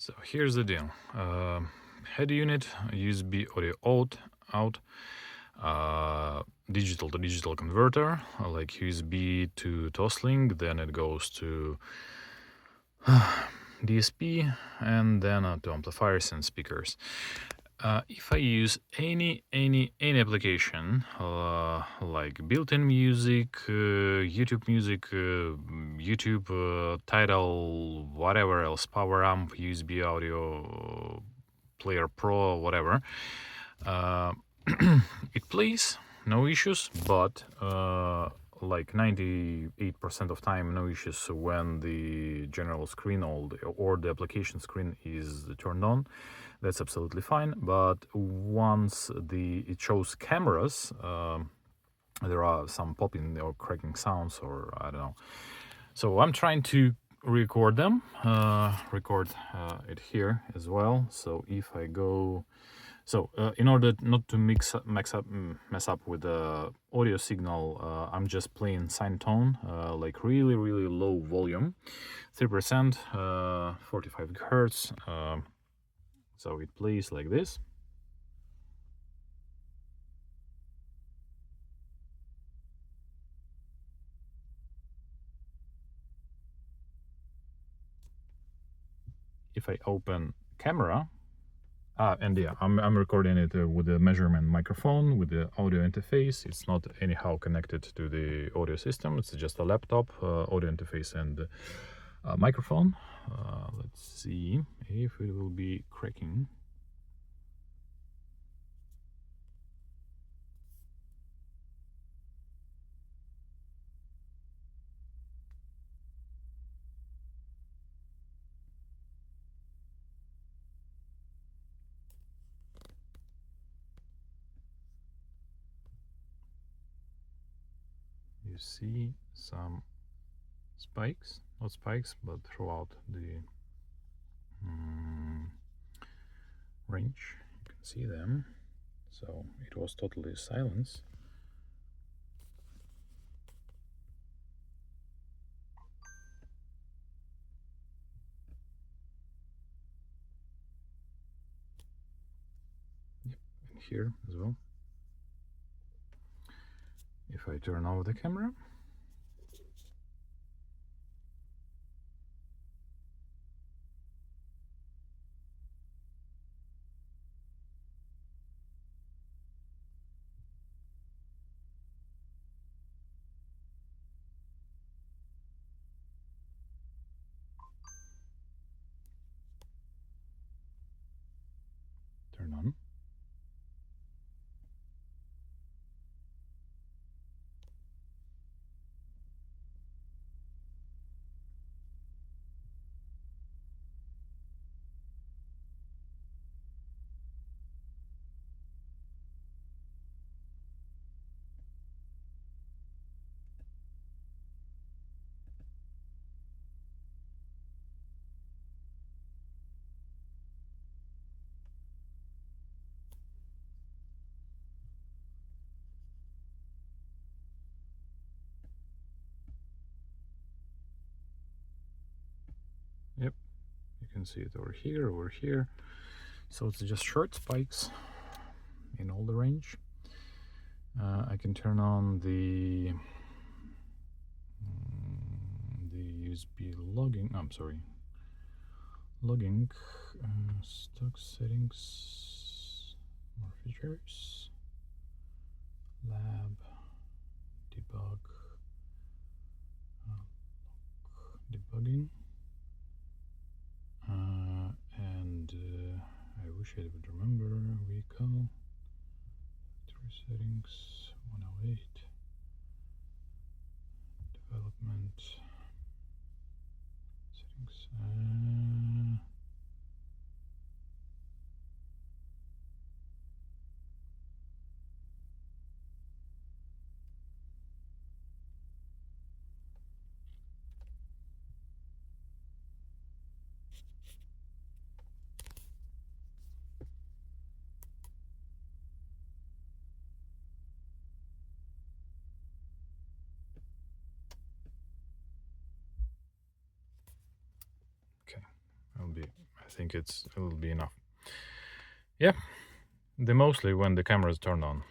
So here's the deal. Head unit, USB audio out, digital to digital converter, like USB to Toslink, then it goes to DSP, and then to amplifiers and speakers. If I use any application like built-in music, YouTube music, YouTube, Tidal, whatever else, power amp, USB audio, player pro, whatever, it plays, no issues, but like 98% of time no issues when the general screen or the application screen is turned on. That's absolutely fine, but once it shows cameras, there are some popping or cracking sounds, or I don't know. So I'm trying to record them, record it here as well. So if I go, in order not to mess up with the audio signal, I'm just playing sine tone, like really low volume, 3%, 45 hertz. So it plays like this. If I open camera, and yeah, I'm recording it with the measurement microphone with the audio interface. It's not anyhow connected to the audio system. It's just a laptop, audio interface, and microphone. Let's see if it will be cracking. You see some spikes, not spikes, but throughout the range, you can see them. So it was totally silence. Yep, and here as well. If I turn off the camera, turn on. Yep, you can see it over here. So it's just short spikes in all the range. I can turn on the USB logging. I'm sorry, logging, stock settings, more features, lab, debug, debugging, and I wish I would remember vehicle, factory settings, 108, development settings, okay, I'll be I think it will be enough. Yeah, mostly when the camera is turned on.